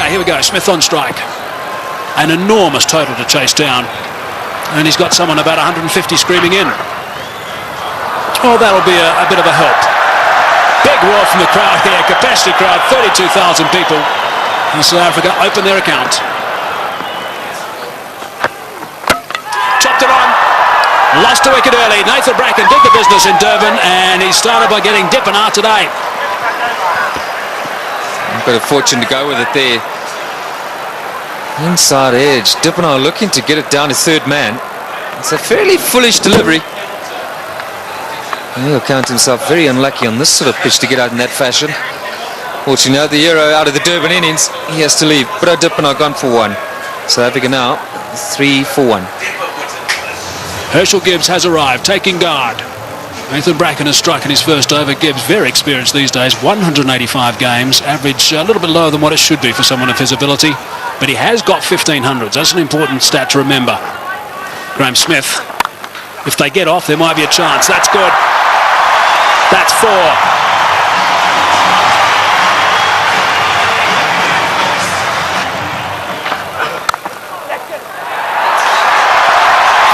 Okay, here we go. Smith on strike. An enormous total to chase down. And he's got someone about 150 screaming in. Oh, that'll be a bit of a help. Big roar from the crowd here. Capacity crowd, 32,000 people. And South Africa open their account. Chopped it on. Lost a wicket early. Nathan Bracken did the business in Durban, and he started by getting Dippenaar today. Bit of fortune to go with it there. Inside edge. Dippenaar looking to get it down to third man. It's a fairly foolish delivery. He'll count himself very unlucky on this sort of pitch to get out in that fashion. Fortunately, now the hero out of the Durban innings, he has to leave. But Dippenaar gone for one. South Africa now 3 for 1. Herschel Gibbs has arrived, taking guard. Nathan Bracken has struck in his first over. Gibbs, very experienced these days, 185 games, average a little bit lower than what it should be for someone of his ability, but he has got 1500s. That's an important stat to remember. Graham Smith, if they get off, there might be a chance. That's good. That's 4.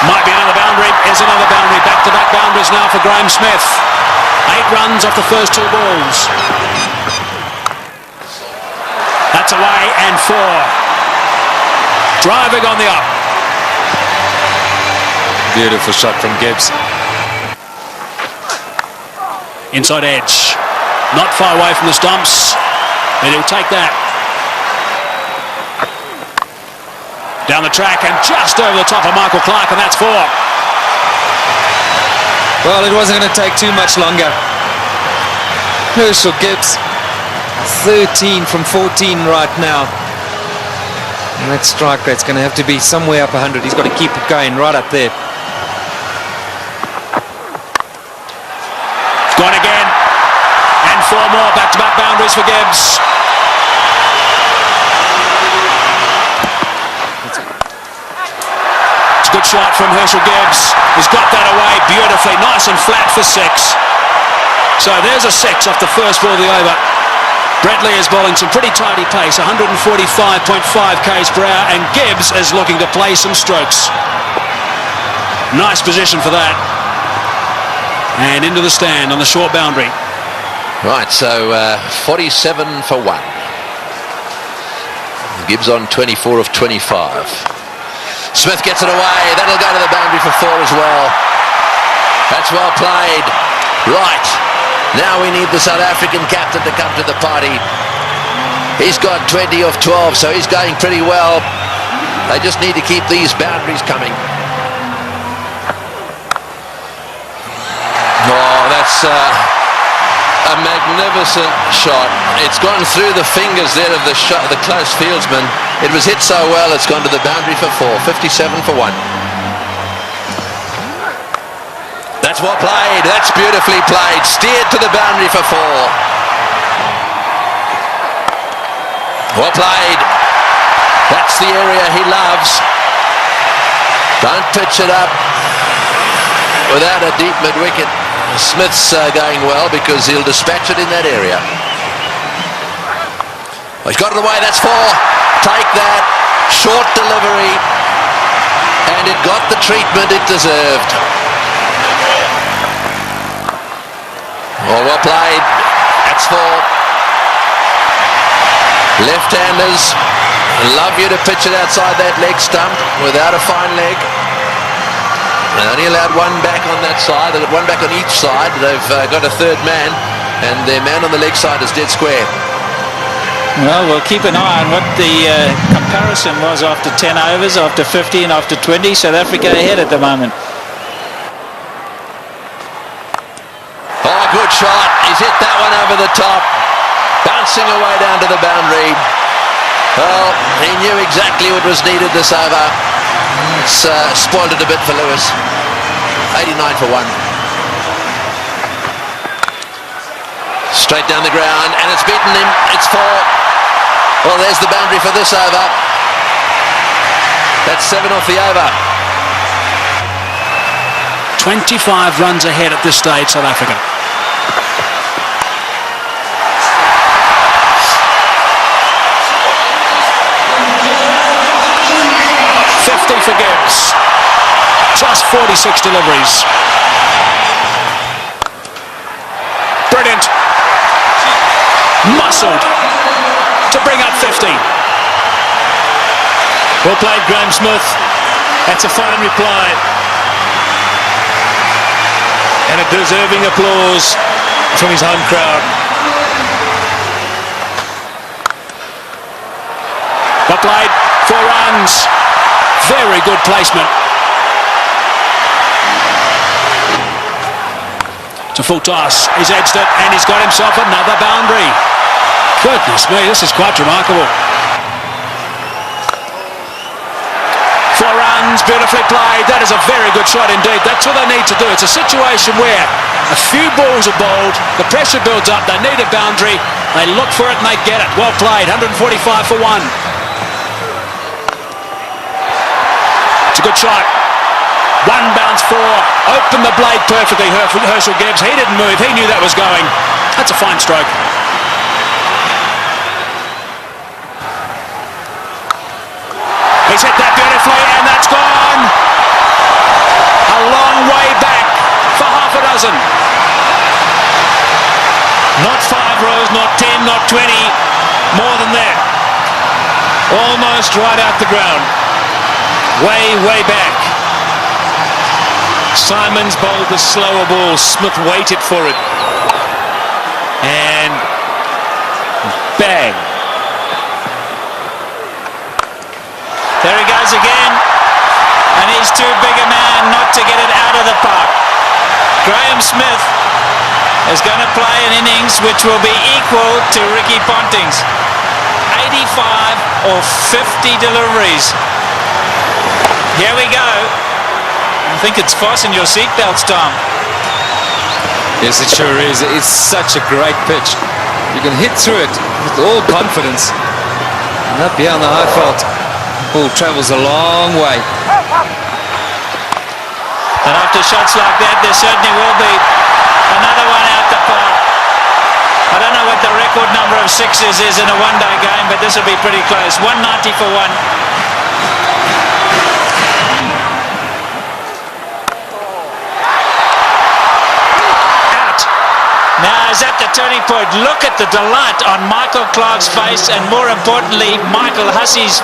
Might be another boundary. Is another boundary. Back-to-back boundaries now for Graham Smith. 8 runs off the first 2 balls. That's away and 4. Driving on the up. Beautiful shot from Gibbs. Inside edge. Not far away from the stumps. But he'll take that. Down the track and just over the top of Michael Clark, and that's 4. Well, it wasn't going to take too much longer. Herschel Gibbs, 13 from 14 right now. And that strike rate's going to have to be somewhere up 100. He's got to keep it going right up there. Gone again. And 4 more back-to-back boundaries for Gibbs. Good shot from Herschel Gibbs. He's got that away beautifully, nice and flat for 6. So there's a 6 off the first ball of the over. Bradley is bowling some pretty tidy pace, 145.5 k's per hour, and Gibbs is looking to play some strokes. Nice position for that. And into the stand on the short boundary. Right, so 47 for 1. Gibbs on 24 of 25. Smith gets it away. That'll go to the boundary for 4 as well. That's well played. Right. Now we need the South African captain to come to the party. He's got 20 of 12, so he's going pretty well. They just need to keep these boundaries coming. Oh, that's a magnificent shot. It's gone through the fingers there of the shot, the close fieldsman. It was hit so well, it's gone to the boundary for 4. 57 for 1. That's well played. That's beautifully played. Steered to the boundary for 4. Well played. That's the area he loves. Don't pitch it up without a deep mid-wicket. Smith's going well because he'll dispatch it in that area. Well, he's got it away. That's 4. Take that. Short delivery. And it got the treatment it deserved. Oh, well played. That's 4. Left-handers love you to pitch it outside that leg stump without a fine leg. They only allowed 1 back on that side. They've got 1 back on each side. They've got a third man, and their man on the leg side is dead square. Well, we'll keep an eye on what the comparison was after 10 overs, after 15, after 20. South Africa ahead at the moment. Oh, good shot. He's hit that one over the top. Bouncing away down to the boundary. Well, he knew exactly what was needed this over. It's spoiled it a bit for Lewis. 89 for 1. Straight down the ground, and it's beaten him. It's 4. Well, there's the boundary for this over. That's 7 off the over. 25 runs ahead at this stage, South Africa. pass. Just 46 deliveries. Brilliant. Muscled to bring up 50. Well played, Graham Smith. That's a fine reply. And a deserving applause from his home crowd. Well played, 4 runs. Very good placement. It's a full toss. He's edged it and he's got himself another boundary. Goodness me, this is quite remarkable. 4 runs, beautifully played. That is a very good shot indeed. That's what they need to do. It's a situation where a few balls are bowled, the pressure builds up, they need a boundary, they look for it and they get it. Well played, 145 for 1. It's a good shot. 1 bounce 4. Opened the blade perfectly, Herschel Gibbs. He didn't move. He knew that was going. That's a fine stroke. He's hit that beautifully and that's gone. A long way back for half a dozen. Not 5 rows, not 10, not 20. More than that. Almost right out the ground. Way, way back. Simons bowled the slower ball. Smith waited for it. And bang. There he goes again. And he's too big a man not to get it out of the park. Graham Smith is going to play an innings which will be equal to Ricky Ponting's. 85 or 50 deliveries. Here we go. I think it's fasten your seatbelts, Tom. Yes, it sure is. It's such a great pitch. You can hit through it with all confidence. And up here on the high fault, ball travels a long way. And after shots like that, there certainly will be another one out the park. I don't know what the record number of sixes is in a one-day game, but this will be pretty close. 190 for 1. Now is at the turning point. Look at the delight on Michael Clarke's face, and more importantly, Michael Hussey's.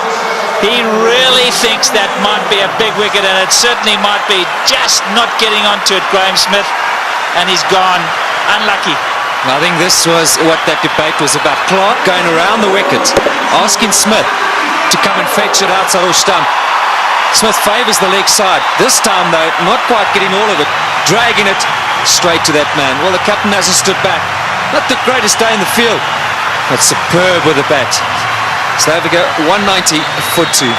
He really thinks that might be a big wicket, and it certainly might be. Just not getting onto it, Graham Smith, and he's gone. Unlucky. I think this was what that debate was about. Clarke going around the wicket, asking Smith to come and fetch it outside or stump. Smith favours the leg side. This time, though, not quite getting all of it, dragging it straight to that man. Well, the captain hasn't stood back. Not the greatest day in the field, but superb with the bat. So there we go, 190 for 2.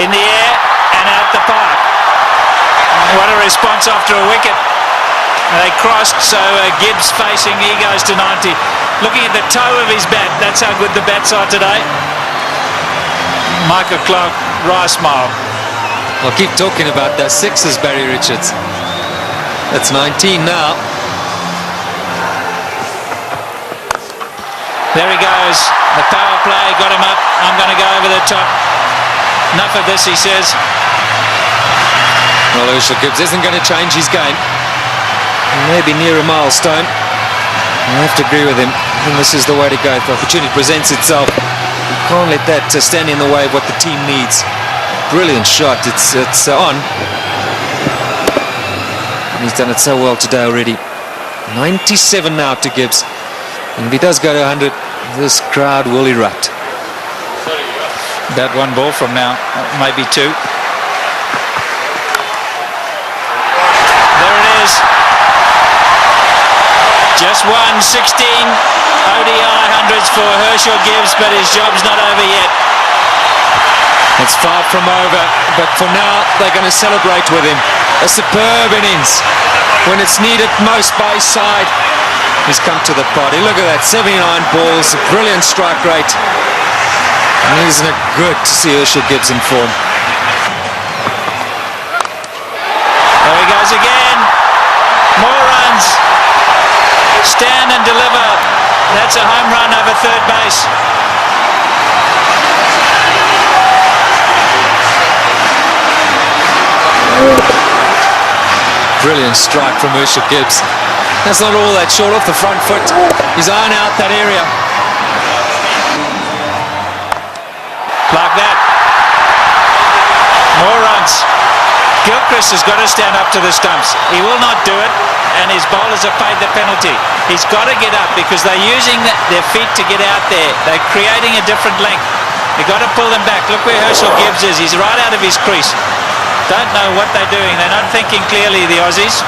In the air and out the park. What a response after a wicket. They crossed, so Gibbs facing, he goes to 90. Looking at the toe of his bat, that's how good the bats are today. Michael Clarke, wry smile. I'll keep talking about those sixes, Barry Richards. That's 19 now. There he goes. The power play got him up. I'm going to go over the top. Enough of this, he says. Well, Herschel Gibbs isn't going to change his game. Maybe near a milestone. I have to agree with him. And this is the way to go. If the opportunity presents itself, you can't let that stand in the way of what the team needs. Brilliant shot. It's on. And he's done it so well today already. 97 now to Gibbs. And if he does go to 100, this crowd will erupt. About 1 ball from now, maybe 2. There it is. Just 16 ODI hundreds for Herschel Gibbs, but his job's not over yet. It's far from over, but for now they're going to celebrate with him. A superb innings when it's needed most by his side. He's come to the party. Look at that, 79 balls, a brilliant strike rate. And isn't it good to see Herschel Gibbs in form? There he goes again. More runs. Stand and It's a home run over third base. Brilliant strike from Herschel Gibbs. That's not all that short off the front foot. He's eyeing out that area. Like that. More runs. Gilchrist has got to stand up to the stumps. He will not do it, and his bowlers have paid the penalty. He's got to get up because they're using their feet to get out there. They're creating a different length. You've got to pull them back. Look where Herschel Gibbs is. He's right out of his crease. Don't know what they're doing. They're not thinking clearly, the Aussies.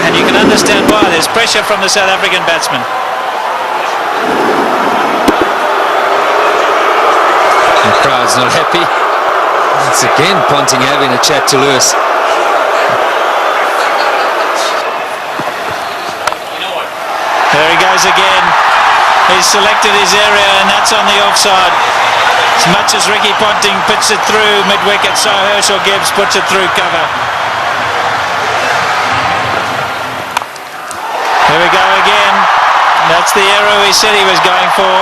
And you can understand why. There's pressure from the South African batsman. The crowd's not happy. It's again Ponting having a chat to Lewis. There he goes again. He's selected his area, and that's on the offside. As much as Ricky Ponting puts it through mid-wicket, so Herschel Gibbs puts it through cover. Here we go again. That's the arrow he said he was going for.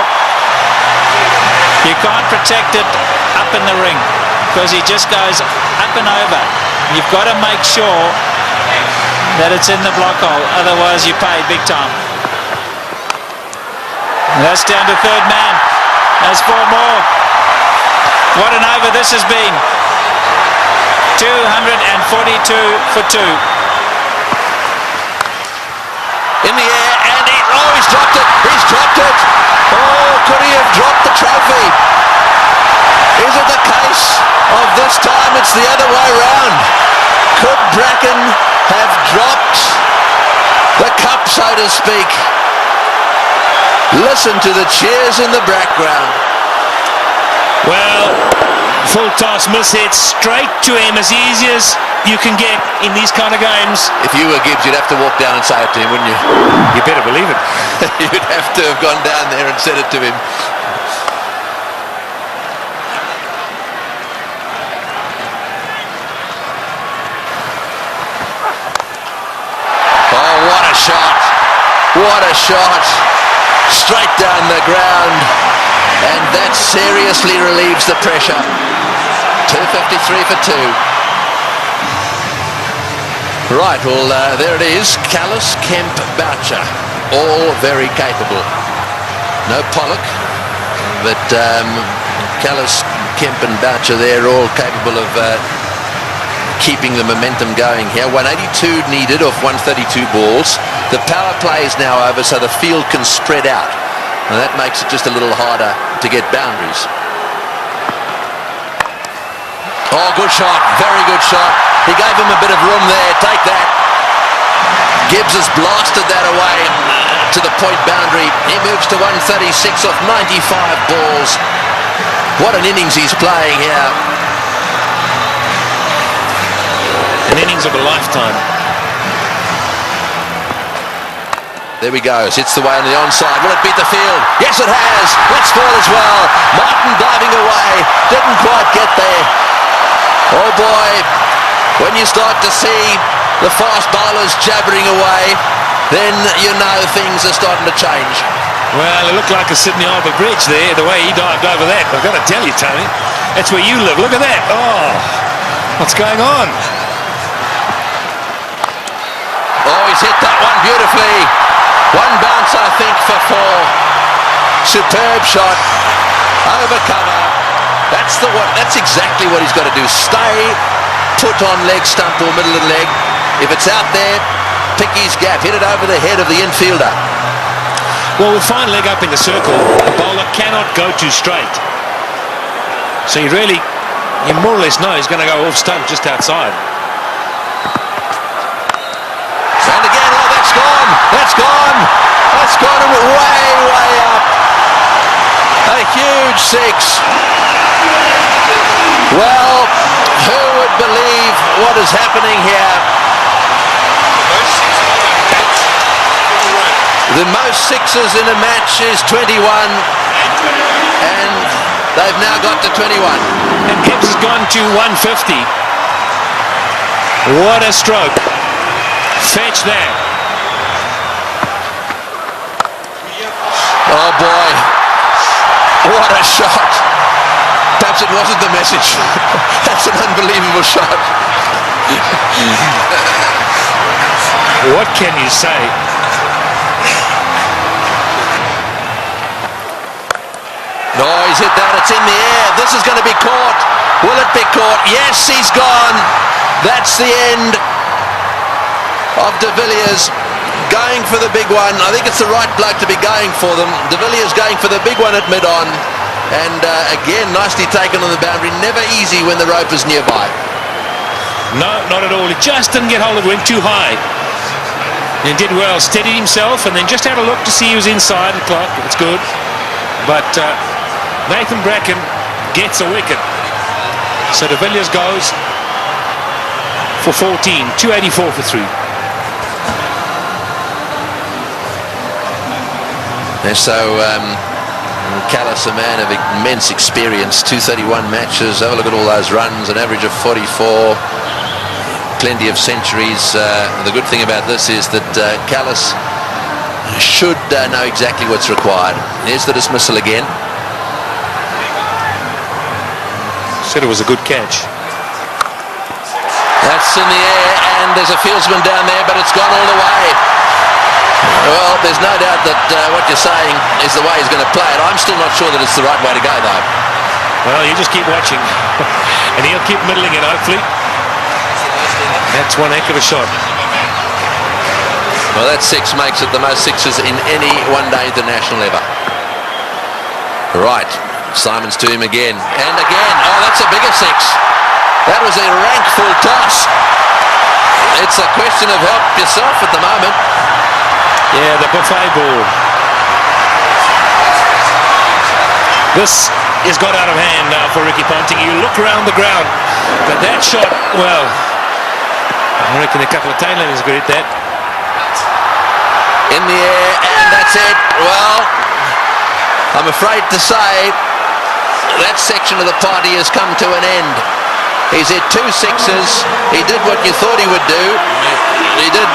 You can't protect it up in the ring because he just goes up and over. You've got to make sure that it's in the block hole, otherwise you pay big time. And that's down to third man. There's 4 more. What an over this has been. 242 for 2. In the air, and he's dropped it. He's dropped it. Oh, could he have dropped the trophy? Is it the case of this time it's the other way round? Could Bracken have dropped the cup, so to speak? Listen to the cheers in the background. Well, full toss miss hit straight to him, as easy as you can get in these kind of games. If you were Gibbs, you'd have to walk down and say it to him, wouldn't you? You better believe it. You'd have to have gone down there and said it to him. Oh, what a shot. What a shot. Straight down the ground. And that seriously relieves the pressure. 253 for 2. Right, well, there it is. Callis, Kemp, Boucher, all very capable. No Pollock, but Callis, Kemp and Boucher, they're all capable of keeping the momentum going here. 182 needed off 132 balls. The power play is now over, so the field can spread out. And that makes it just a little harder to get boundaries. Oh, good shot. Very good shot. He gave him a bit of room there. Take that. Gibbs has blasted that away to the point boundary. He moves to 136 off 95 balls. What an innings he's playing here. An innings of a lifetime. There we go. Hits the way on the onside. Will it beat the field? Yes, it has. Let's fall as well. Martin diving away. Didn't quite get there. Oh boy, when you start to see the fast bowlers jabbering away, then you know things are starting to change. Well, it looked like a Sydney Harbour Bridge there, the way he dived over that. I've got to tell you, Tony, that's where you live. Look at that. Oh, what's going on? Oh, he's hit that one beautifully. One bounce, I think, for 4. Superb shot. Over cover. That's exactly what he's got to do. Stay put on leg stump or middle of the leg. If it's out there, pick his gap. Hit it over the head of the infielder. Well, with fine leg up in the circle, the bowler cannot go too straight. So you more or less know he's going to go off stump just outside. And again, oh, that's gone. That's gone. That's gone way, way up. A huge 6. Well, who would believe what is happening here? The most 6s in a match is 21, and they've now got to 21. And Gibbs has gone to 150. What a stroke. Fetch that. Oh boy, what a shot. Perhaps it wasn't the message. That's an unbelievable shot. What can you say? No, he's hit that. It's in the air. This is going to be caught. Will it be caught? Yes, he's gone. That's the end of De Villiers going for the big one. I think it's the right bloke to be going for them. De Villiers going for the big one at mid-on. And again, nicely taken on the boundary. Never easy when the rope is nearby. No, not at all. He just didn't get hold of it. Went too high. And did well. Steadied himself and then just had a look to see he was inside the clock. It's good. But Nathan Bracken gets a wicket. So De Villiers goes for 14. 284 for 3. And so Callis, a man of immense experience, 231 matches. Have a look at all those runs, an average of 44. Plenty of centuries. The good thing about this is that Callis should know exactly what's required. Here's the dismissal again. Said it was a good catch. That's in the air, and there's a fieldsman down there, but it's gone all the way. Well, there's no doubt that what you're saying is the way he's going to play it. I'm still not sure that it's the right way to go, though. Well, you just keep watching. And he'll keep middling it, hopefully. That's one heck of a shot. Well, that six makes it the most sixes in any one-day international ever. Right, Simons to him again. And again. Oh, that's a bigger six. That was a rank full toss. It's a question of help yourself at the moment. Yeah, the buffet ball. This has got out of hand now for Ricky Ponting. You look around the ground, but that shot, well, I reckon a couple of tailenders could hit that. In the air, and that's it. Well, I'm afraid to say that section of the party has come to an end. He's hit 2 sixes. He did what you thought he would do. He did.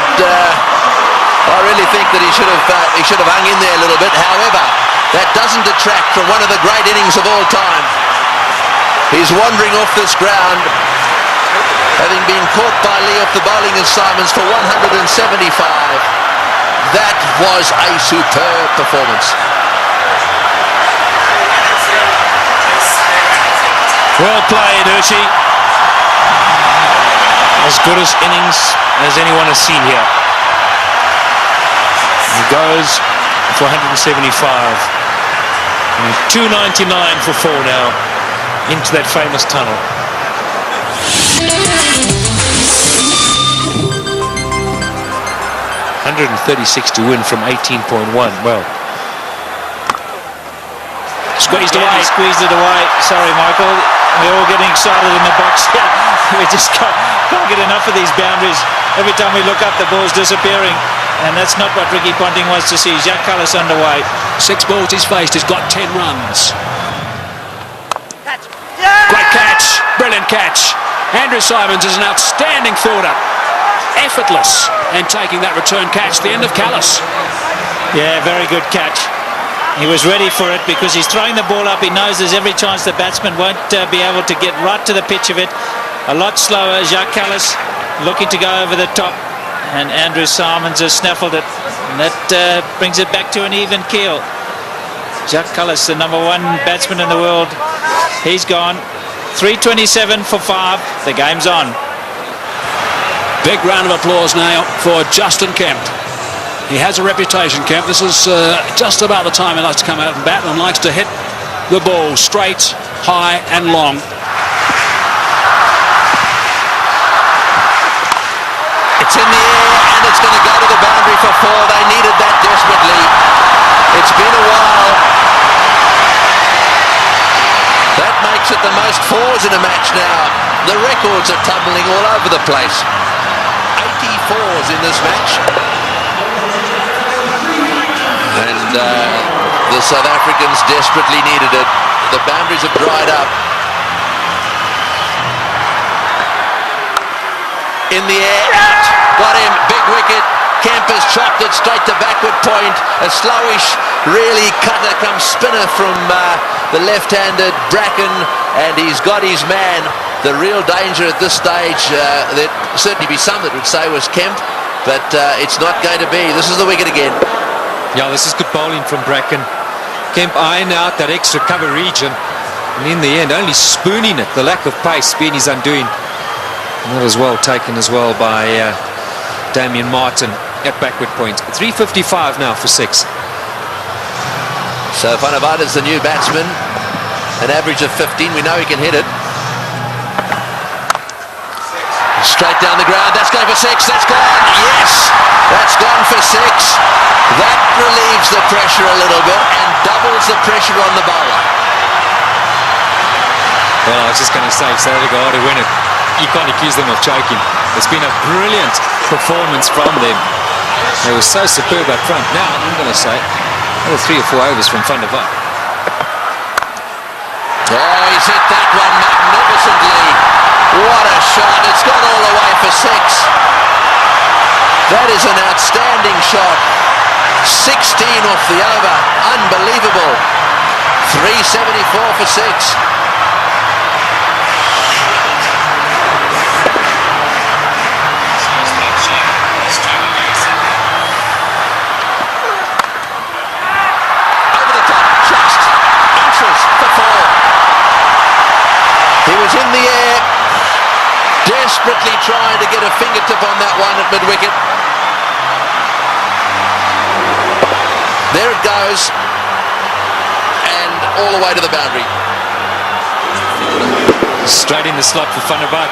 I really think that he should have hung in there a little bit. However, that doesn't detract from one of the great innings of all time. He's wandering off this ground, having been caught by Lee off the bowling of Simons for 175. That was a superb performance. Well played, Hershey. As good as innings as anyone has seen here. He goes for 175. And 299 for 4 now into that famous tunnel. 136 to win from 18.1. Well, squeezed away. He squeezed it away. Sorry, Michael. We're all getting excited in the box here. We just can't get enough of these boundaries. Every time we look up, the ball's disappearing. And that's not what Ricky Ponting wants to see. Jacques Kallis underway. 6 balls he's faced. He's got 10 runs. Great catch. Brilliant catch. Andrew Simons is an outstanding fielder. Effortless. And taking that return catch. The end of Kallis. Yeah, very good catch. He was ready for it because he's throwing the ball up. He knows there's every chance the batsman won't be able to get right to the pitch of it. A lot slower. Jacques Kallis looking to go over the top. And Andrew Simons has snaffled it. And that brings it back to an even keel. Jacques Kallis, the #1 batsman in the world. He's gone. 327 for 5. The game's on. Big round of applause now for Justin Kemp. He has a reputation, Kemp. This is just about the time he likes to come out and bat and likes to hit the ball straight, high and long. It's in the air and it's going to go to the boundary for 4. They needed that desperately. It's been a while. That makes it the most 4s in a match now. The records are tumbling all over the place. 84s in this match. And the South Africans desperately needed it. The boundaries have dried up. In the air, out. Got him. Big wicket. Kemp has chopped it straight to backward point. A slowish, really cutter come spinner from the left-handed Bracken, and he's got his man. The real danger at this stage, there'd certainly be some that would say was Kemp, but it's not going to be. This is the wicket again. Yeah, this is good bowling from Bracken. Kemp eyeing out that extra cover region, and in the end only spooning it. The lack of pace being his undoing. And that was well taken as well by Damien Martin at backward point. 3:55 now for 6. So Van der Vaart is the new batsman, an average of 15. We know he can hit it. Straight down the ground, that's going for 6, that's gone, yes, that's gone for 6. That relieves the pressure a little bit and doubles the pressure on the bowler. Well, I was just going to say, South Africa ought to win it. You can't accuse them of choking. It's been a brilliant performance from them. They were so superb up front. Now, I'm going to say, another 3 or 4 overs from Van der Vaart. Oh, he's hit that one magnificently. What a shot. It's gone all the way for 6. That is an outstanding shot. 16 off the over. Unbelievable. 374 for 6. Over the top. Just inches for 4. He was in the air, desperately trying to get a fingertip on that one at mid-wicket. There it goes, and all the way to the boundary. Straight in the slot for Van der Vaart.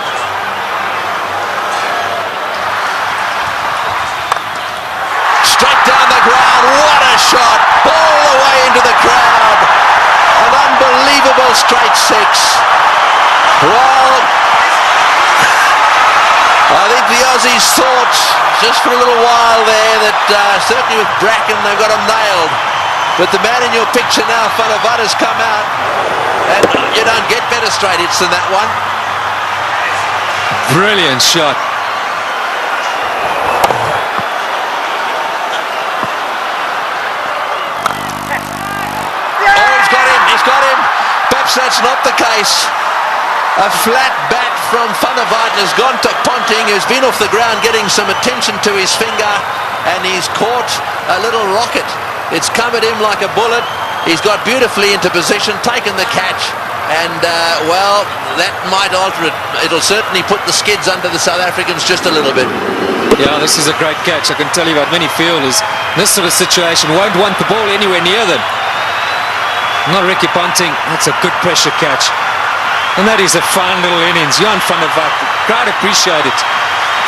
Straight down the ground, what a shot, all the way into the crowd. An unbelievable straight 6. Well, I think the Aussies thought just for a little while there that certainly with Bracken they've got him nailed. But the man in your picture now, Van der Vaart, has come out, and you don't get better straight hits than that one. Brilliant shot. Oh, he's got him. Perhaps that's not the case. A flat bat from Van der Vaart has gone to Ponting, who's been off the ground getting some attention to his finger, and he's caught a little rocket. It's come at him like a bullet. He's got beautifully into position, taken the catch, and well, that might alter it. It'll certainly put the skids under the South Africans just a little bit. Yeah, this is a great catch. I can tell you about many fielders in this sort of situation won't want the ball anywhere near them. Not Ricky Ponting. That's a good pressure catch. And that is a fine little innings. Jan van der Vaart, crowd appreciate it.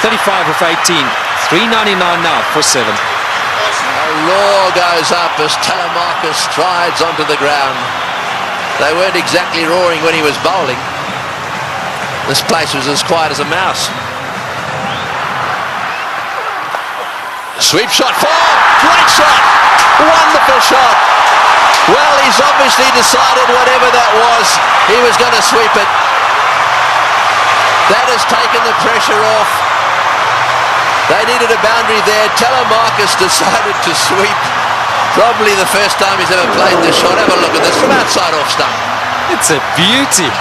35 of 18. 399 now for 7. A roar goes up as Telemarcus strides onto the ground. They weren't exactly roaring when he was bowling. This place was as quiet as a mouse. Sweep shot, 4, great shot, wonderful shot. Well, he's obviously decided whatever that was, he was going to sweep it. That has taken the pressure off. They needed a boundary there. Telemarcus decided to sweep. Probably the first time he's ever played this shot. Have a look at this from outside off stump. It's a beauty.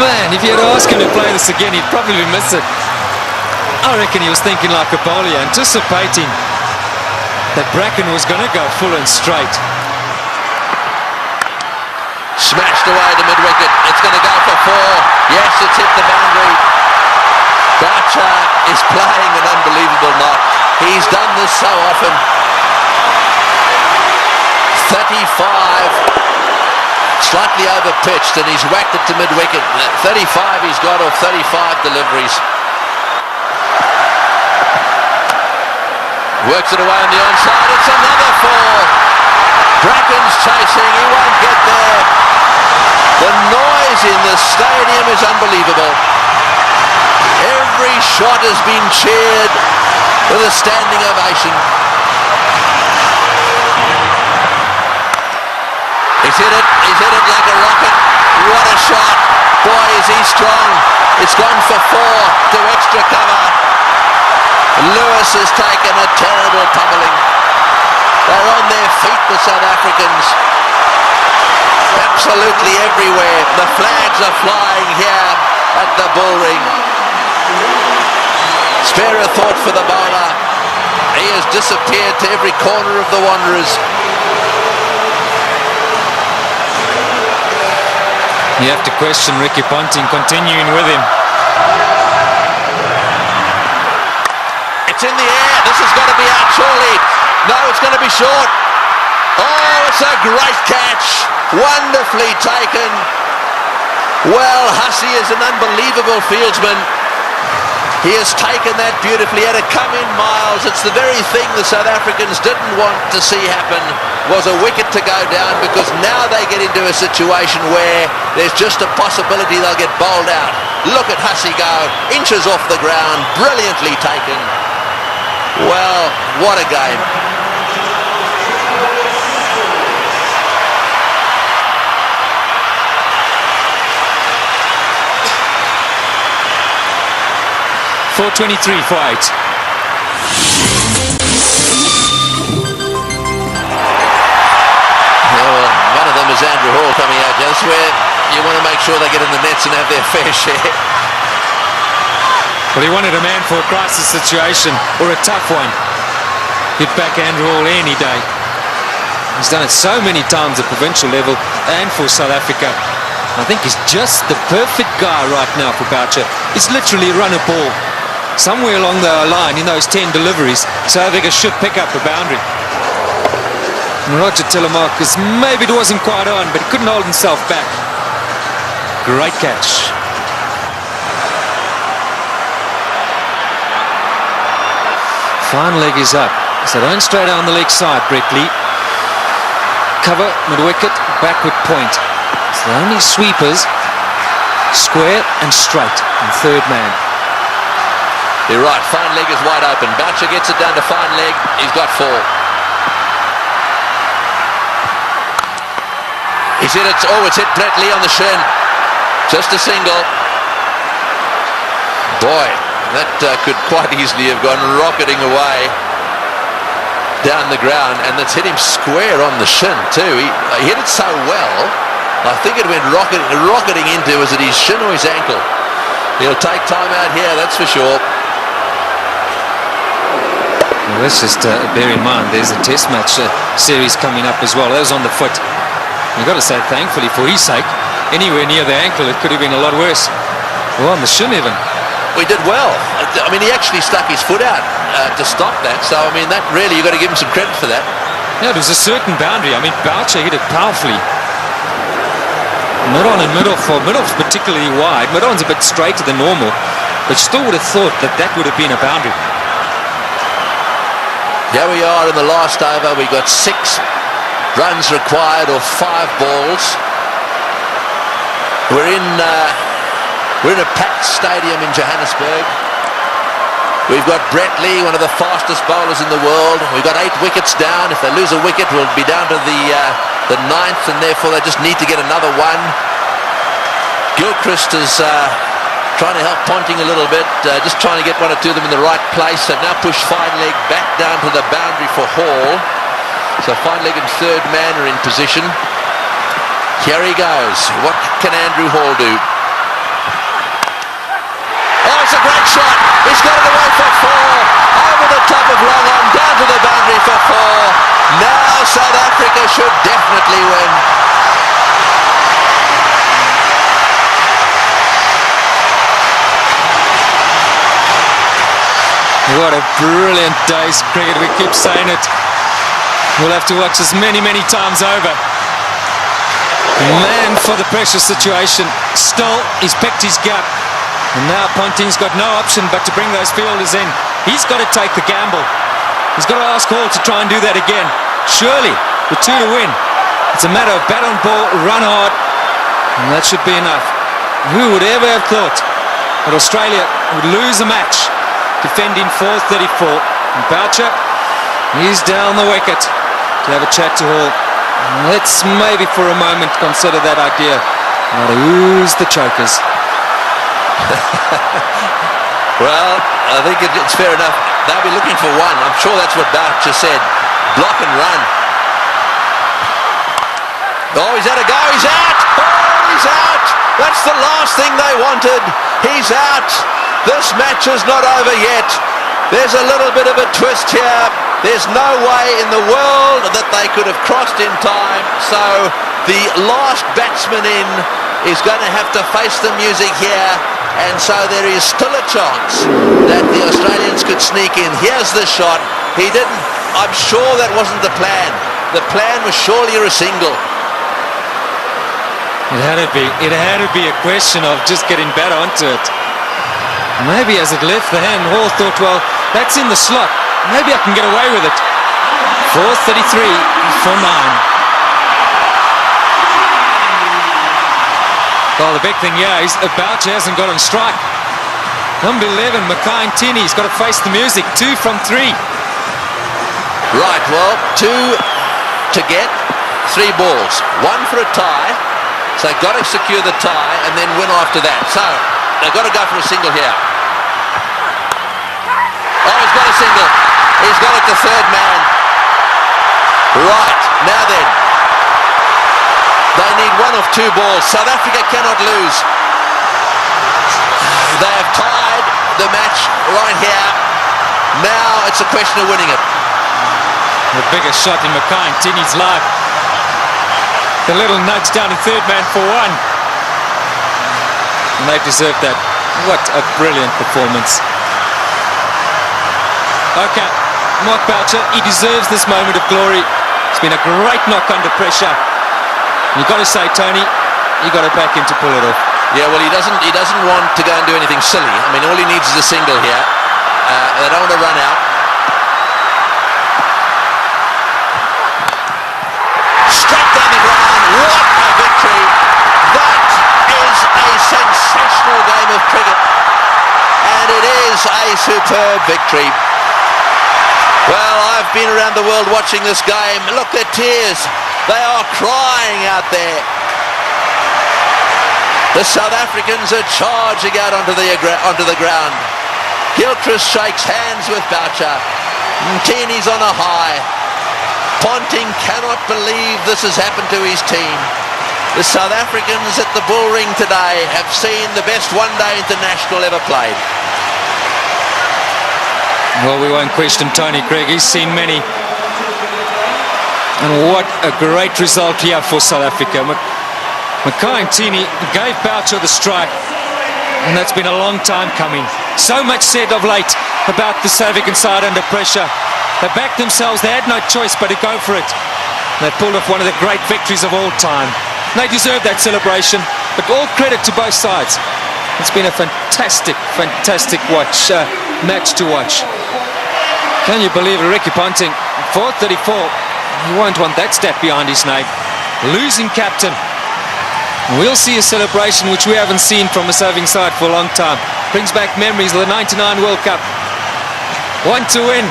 Man, if you had asked him to play this again, he'd probably miss it. I reckon he was thinking like a bowler, anticipating that Bracken was going to go full and straight. Smashed away to mid-wicket. It's going to go for 4. Yes, it's hit the boundary. Boucher is playing an unbelievable knock. He's done this so often. 35. Slightly over-pitched, and he's whacked it to mid-wicket. 35 he's got off 35 deliveries. Works it away on the onside. It's another 4. Bracken's chasing. He won't get there. The noise in the stadium is unbelievable. Every shot has been cheered with a standing ovation. He's hit it like a rocket. What a shot. Boy, is he strong. It's gone for 4 to extra cover. Lewis has taken a terrible pummeling. They're on their feet, the South Africans. Absolutely everywhere. The flags are flying here at the bullring. Spare a thought for the bowler. He has disappeared to every corner of the Wanderers. You have to question Ricky Ponting continuing with him. It's in the air. This has got to be out surely. No, it's going to be short. Oh, it's a great catch. Wonderfully taken. Well, Hussey is an unbelievable fieldsman. He has taken that beautifully. He had to come in miles. It's the very thing the South Africans didn't want to see happen, was a wicket to go down, because now they get into a situation where there's just a possibility they'll get bowled out. Look at Hussey go, inches off the ground, brilliantly taken. Well, what a game. .423 for 8. One of them is Andrew Hall coming out. That's where you want to make sure they get in the nets and have their fair share. Well, he wanted a man for a crisis situation, or a tough one. Hit back Andrew Hall any day. He's done it so many times at provincial level and for South Africa. I think he's just the perfect guy right now for Boucher. He's literally run a ball somewhere along the line in those 10 deliveries. South Africa should pick up a boundary. And Roger Telemarcus, maybe it wasn't quite on, but he couldn't hold himself back. Great catch. Fine leg is up. So don't stray down the leg side, Brett Lee. Cover, mid-wicket, backward point. It's the only sweepers, square and straight, and third man. You're right, fine leg is wide open. Boucher gets it down to fine leg. He's got 4. He's hit it. Oh, it's hit Brett Lee on the shin. Just a single. Boy, that could quite easily have gone rocketing away down the ground, and that's hit him square on the shin too. He hit it so well, I think it went rocketing into, was it his shin or his ankle? He'll take time out here, that's for sure. Well, let's just bear in mind there's a test match series coming up as well. That was on the foot. You've got to say thankfully for his sake, anywhere near the ankle it could have been a lot worse. Well, on the shin even. We did well. I mean, he actually stuck his foot out to stop that. So, I mean, that really, you've got to give him some credit for that. Yeah, it was a certain boundary. I mean, Boucher hit it powerfully. Mid-on and mid-off, or mid-off's particularly wide. Mid-on's a bit straighter than normal, but still would have thought that that would have been a boundary. Here we are in the last over. We got 6 runs required, or 5 balls. We're in a packed stadium in Johannesburg. We've got Brett Lee, one of the fastest bowlers in the world. We've got 8 wickets down. If they lose a wicket, we'll be down to the 9th, and therefore they just need to get another one. Gilchrist is trying to help Ponting a little bit, just trying to get 1 or 2 of them in the right place. They've now pushed fine leg back down to the boundary for Hall. So fine leg and third man are in position. Here he goes. What can Andrew Hall do? Oh, it's a great shot. He's got it away for 4. Over the top of long on, down to the boundary for 4. Now South Africa should definitely win. What a brilliant day's cricket. We keep saying it. We'll have to watch this many, many times over. Man for the pressure situation. Still, he's picked his gap. And now Ponting's got no option but to bring those fielders in. He's got to take the gamble. He's got to ask Hall to try and do that again. Surely, with 2 to win, it's a matter of bat on ball, run hard, and that should be enough. Who would ever have thought that Australia would lose a match defending 434? And Boucher, he's down the wicket to have a chat to Hall. Let's maybe for a moment consider that idea. Now who's the chokers? Well, I think it's fair enough. They'll be looking for one. I'm sure that's what Boucher said. Block and run. Oh, he's had a go. He's out. Oh, he's out. That's the last thing they wanted. He's out. This match is not over yet. There's a little bit of a twist here. There's no way in the world that they could have crossed in time. So the last batsman in is going to have to face the music here. And so there is still a chance that the Australians could sneak in. Here's the shot. He didn't. I'm sure that wasn't the plan. The plan was surely a single. It had to be. It had to be a question of just getting better onto it. Maybe as it left the hand, Hall thought, well, that's in the slot. Maybe I can get away with it. 4:33 for 9. Well, the big thing here is Boucher hasn't got on strike. Number 11, Mackay-Ntini's got to face the music. 2 from 3. Right, well, 2 to get, 3 balls. 1 for a tie, so they've got to secure the tie and then win after that. So they've got to go for a single here. Oh, he's got a single. He's got it to third man. Right, now then. They need 1 of 2 balls. South Africa cannot lose. They have tied the match right here. Now it's a question of winning it. The biggest shot in Mackay-Ntini's life. The little nudge down to third man for 1. And they deserve that. What a brilliant performance. Okay, Mark Boucher, he deserves this moment of glory. It's been a great knock under pressure. You've got to say, Tony, you've got to back him to pull it off. Yeah, well, he doesn't want to go and do anything silly. I mean, all he needs is a single here. They don't want to run out. Straight down the ground. What a victory. That is a sensational game of cricket. And it is a superb victory. Well, I've been around the world watching this game. Look, their tears. They are crying out there. The South Africans are charging out onto the ground. Gilchrist shakes hands with Boucher. Ntini's on a high. Ponting cannot believe this has happened to his team. The South Africans at the Bull Ring today have seen the best one-day international ever played. Well, we won't question Tony Craig. He's seen many. And what a great result here for South Africa. Mackay-Ntini gave Boucher the strike, and that's been a long time coming. So much said of late about the South African side under pressure. They backed themselves, they had no choice but to go for it. They pulled off one of the great victories of all time. They deserve that celebration, but all credit to both sides. It's been a fantastic, fantastic match to watch. Can you believe it? Ricky Ponting, 434. You won't want that stat behind his name. Losing captain. We'll see a celebration which we haven't seen from a serving side for a long time. Brings back memories of the 99 World Cup. 1 to win.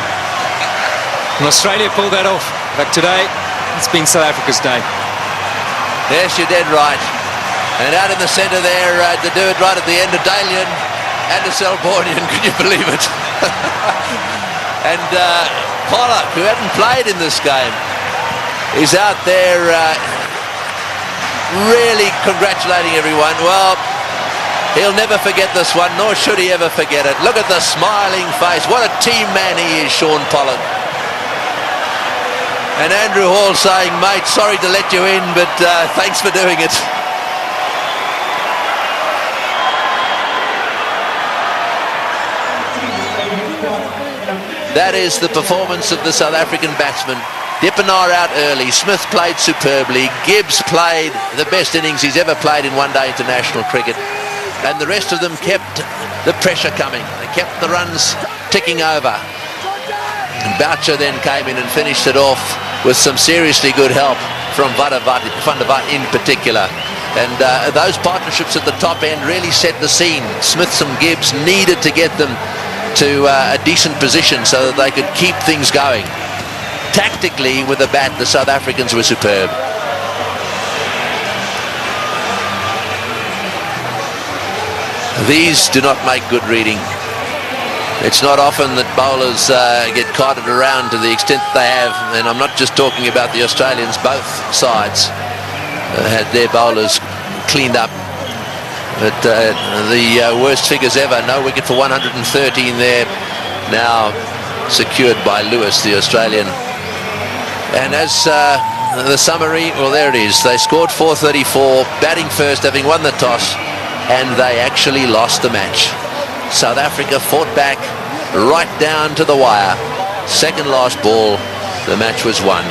And Australia pulled that off. But today, it's been South Africa's day. Yes, you're dead right. And out in the centre there, to do it right at the end of Dalian and a Selbornian, can you believe it? And Pollock, who hadn't played in this game, is out there really congratulating everyone. Well, he'll never forget this one, nor should he ever forget it. Look at the smiling face. What a team man he is, Sean Pollock. And Andrew Hall saying, mate, sorry to let you in, but thanks for doing it. That is the performance of the South African batsmen. Dippenaar out early. Smith played superbly. Gibbs played the best innings he's ever played in one-day international cricket. And the rest of them kept the pressure coming. They kept the runs ticking over. And Boucher then came in and finished it off with some seriously good help from Van der Vaart in particular. And those partnerships at the top end really set the scene. Smith and Gibbs needed to get them to a decent position so that they could keep things going. Tactically, with the bat, the South Africans were superb. These do not make good reading. It's not often that bowlers get carted around to the extent they have, and I'm not just talking about the Australians. Both sides had their bowlers cleaned up. But the worst figures ever. No wicket for 113 there. Now secured by Lewis, the Australian. And as the summary, well, there it is. They scored 434, batting first, having won the toss, and they actually lost the match. South Africa fought back right down to the wire. Second last ball, the match was won.